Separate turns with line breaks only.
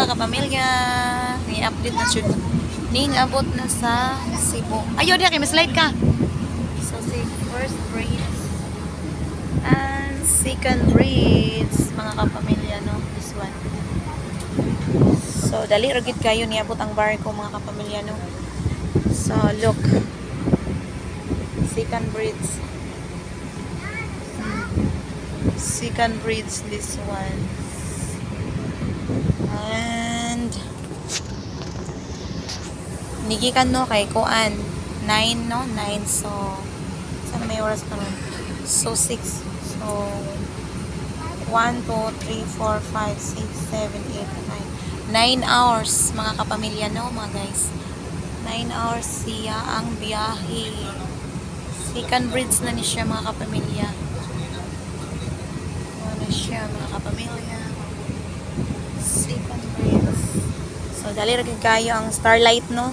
mga kapamilya. Ni-update na siya. Ning abot na sa Cebu. Ayaw diya kay slide ka. So si first braids and second braids mga kapamilya no. This one. So dali ragid kayo niabot ang bar ko mga kapamilya no. So look. Second braids. Second braids this one. And nigikan no kay kuan 9 no 9 so sana may oras ka nun so 6 so 1, 2, 3, 4, 5, 6, 7, 8, 9 hours mga kapamilya no mga guys 9 hours siya ang biyahe second bridge na ni siya mga kapamilya ano siya mga kapamilya second bridge so dali rin kayo ang starlight no